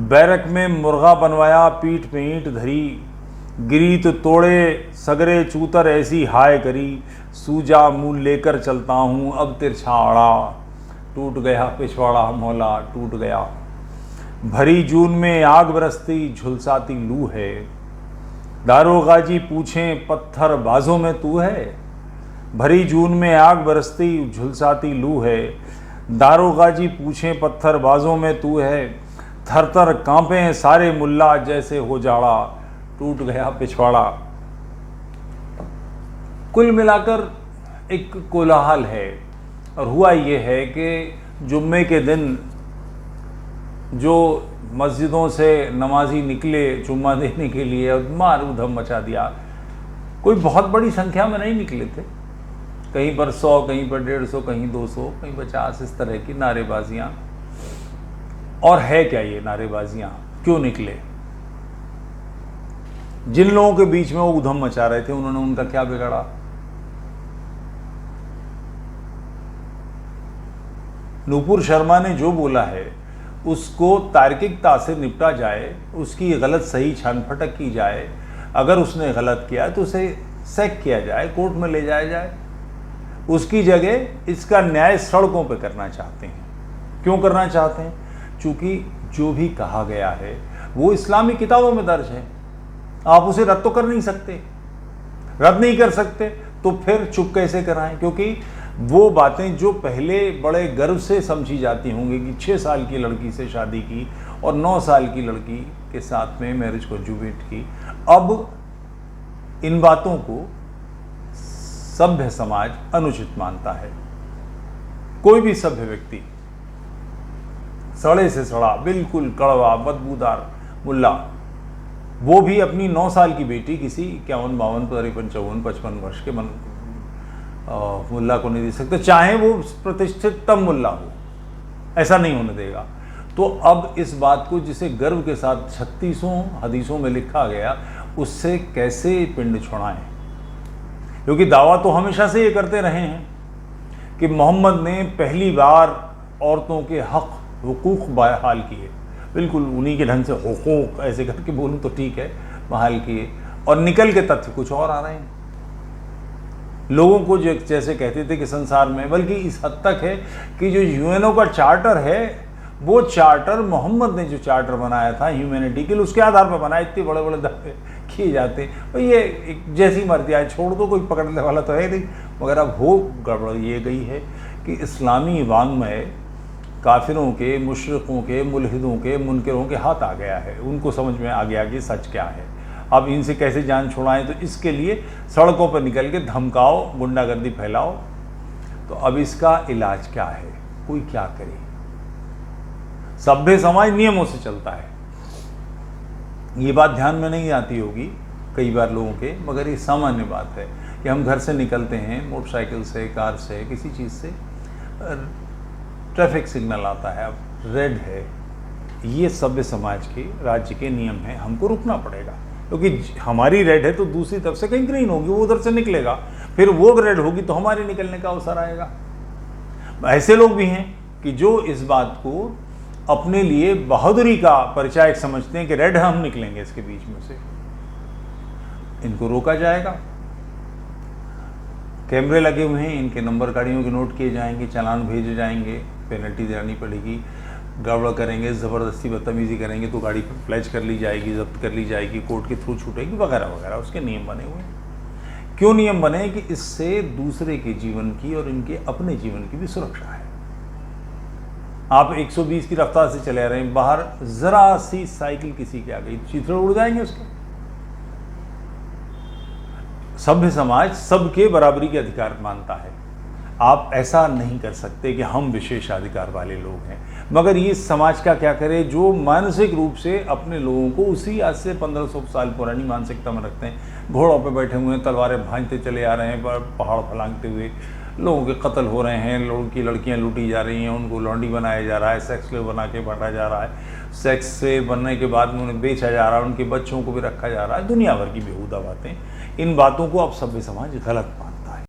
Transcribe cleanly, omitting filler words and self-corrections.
Barrack में मुर्गा बनवाया, पीठ पे ईंट धरी, गिरी तो तोड़े सगरे चूतर, ऐसी हाय करी, सूजा मुंह लेकर चलता हूँ अब तिरछा आड़ा, टूट गया पिछवाड़ा मौला टूट गया। भरी जून में आग बरसती झुलसाती लू है, दारोगा जी पूछें पत्थर बाजों में तू है। भरी जून में आग बरसती झुलसाती लू है, दारोगा जी पूछें पत्थर बाजों में तू है। थर थर कांपे सारे मुल्ला जैसे हो जाड़ा, टूट गया पिछवाड़ा। कुल मिलाकर एक कोलाहल है। और हुआ ये है कि जुम्मे के दिन जो मस्जिदों से नमाजी निकले जुम्मा देने के लिए और मार उधम मचा दिया, कोई बहुत बड़ी संख्या में नहीं निकले थे, कहीं पर 100, कहीं पर 150, कहीं 200, कहीं 50, इस तरह की नारेबाजियां। और है क्या ये नारेबाजियां, क्यों निकले? जिन लोगों के बीच में वो उधम मचा रहे थे उन्होंने उनका क्या बिगाड़ा? नूपुर शर्मा ने जो बोला है उसको तार्किकता से निपटा जाए, उसकी गलत सही छानफटक की जाए। अगर उसने गलत किया तो उसे सैक किया जाए, कोर्ट में ले जाया जाए। उसकी जगह इसका न्याय सड़कों पे करना चाहते हैं। क्यों करना चाहते हैं? चूंकि जो भी कहा गया है वो इस्लामी किताबों में दर्ज है, आप उसे रद्द तो कर नहीं सकते। रद्द नहीं कर सकते तो फिर चुप कैसे कराएं? क्योंकि वो बातें जो पहले बड़े गर्व से समझी जाती होंगी कि 6 साल की लड़की से शादी की और 9 साल की लड़की के साथ में मैरिज कॉन्जुगेट की, अब इन बातों को सभ्य समाज अनुचित मानता है। कोई भी सभ्य व्यक्ति सड़े से सड़ा, बिल्कुल कड़वा बदबूदार मुल्ला, वो भी अपनी 9 साल की बेटी किसी 51, 52, 53, 54, 55 वर्ष के मुल्ला को नहीं दे सकते, चाहे वो प्रतिष्ठिततम मुल्ला हो, ऐसा नहीं होने देगा। तो अब इस बात को जिसे गर्व के साथ 36 हदीसों में लिखा गया, उससे कैसे पिंड छुड़ाएं? क्योंकि दावा तो हमेशा से ये करते रहे हैं कि मोहम्मद ने पहली बार औरतों के हक हुकूक बहाल किए, बिल्कुल उन्हीं के ढंग से हुकूक ऐसे करके बोलूँ तो ठीक है, बहाल किए, और निकल के तथ्य कुछ और आ रहे हैं। लोगों को जो जैसे कहते थे कि संसार में, बल्कि इस हद तक है कि जो यूएनओ का चार्टर है, वो चार्टर मोहम्मद ने जो चार्टर बनाया था ह्यूमैनिटी के लिए, उसके आधार पर बनाया। इतने बड़े बड़े दावे किए जाते हैं, और ये एक जैसी मर्जी आए छोड़ दो, कोई पकड़ने वाला तो है नहीं। मगर अब हो गड़बड़ ये गई है कि इस्लामी वांग्मय काफिरों के, मुशरिकों के, मुल्हिदों के, मुनकरों के हाथ आ गया है। उनको समझ में आ गया कि सच क्या है। अब इनसे कैसे जान छुड़ाएं? तो इसके लिए सड़कों पर निकल के धमकाओ, गुंडागर्दी फैलाओ। तो अब इसका इलाज क्या है? कोई क्या करे? सभ्य समाज नियमों से चलता है। ये बात ध्यान में नहीं आती होगी कई बार लोगों के, मगर ये सामान्य बात है कि हम घर से निकलते हैं मोटरसाइकिल से, कार से, किसी चीज़ से, ट्रैफिक सिग्नल आता है, अब रेड है, ये सभ्य समाज के, राज्य के नियम हैं, हमको रुकना पड़ेगा। क्योंकि हमारी रेड है तो दूसरी तरफ से कहीं ग्रीन होगी, वो उधर से निकलेगा, फिर वो रेड होगी तो हमारे निकलने का अवसर आएगा। ऐसे लोग भी हैं कि जो इस बात को अपने लिए बहादुरी का परिचायक समझते हैं कि रेड है, हम निकलेंगे इसके बीच में से, इनको रोका जाएगा। कैमरे लगे हुए हैं, इनके नंबर गाड़ियों के नोट किए जाएंगे, चालान भेजे जाएंगे, पेनल्टी देनी पड़ेगी। गड़बड़ करेंगे, ज़बरदस्ती बदतमीज़ी करेंगे तो गाड़ी प्लेज कर ली जाएगी, जब्त कर ली जाएगी, कोर्ट के थ्रू छूटेगी, वगैरह वगैरह। उसके नियम बने हुए हैं। क्यों नियम बने? कि इससे दूसरे के जीवन की और इनके अपने जीवन की भी सुरक्षा है। आप 120 की रफ्तार से चले आ रहे हैं, बाहर ज़रा सी साइकिल किसी की आ गई, चिथड़े उड़ जाएंगे उसके। सभ्य समाज सबके बराबरी के अधिकार मानता है। आप ऐसा नहीं कर सकते कि हम विशेषाधिकार वाले लोग हैं। मगर ये समाज का क्या करे जो मानसिक रूप से अपने लोगों को उसी आज से 1500 साल पुरानी मानसिकता में रखते हैं। घोड़ों पे बैठे हुए हैं, तलवारें भांजते चले आ रहे हैं, पहाड़ फलांगते हुए, लोगों के कत्ल हो रहे हैं, लोगों की लड़कियां लूटी जा रही हैं, उनको लौंडी बनाया जा रहा है, सेक्स स्लेव बना के बांटा जा रहा है, सेक्स से बनने के बाद में उन्हें बेचा जा रहा है, उनके बच्चों को भी रखा जा रहा है, दुनिया भर की बेहुदा बातें। इन बातों को अब सभ्य समाज गलत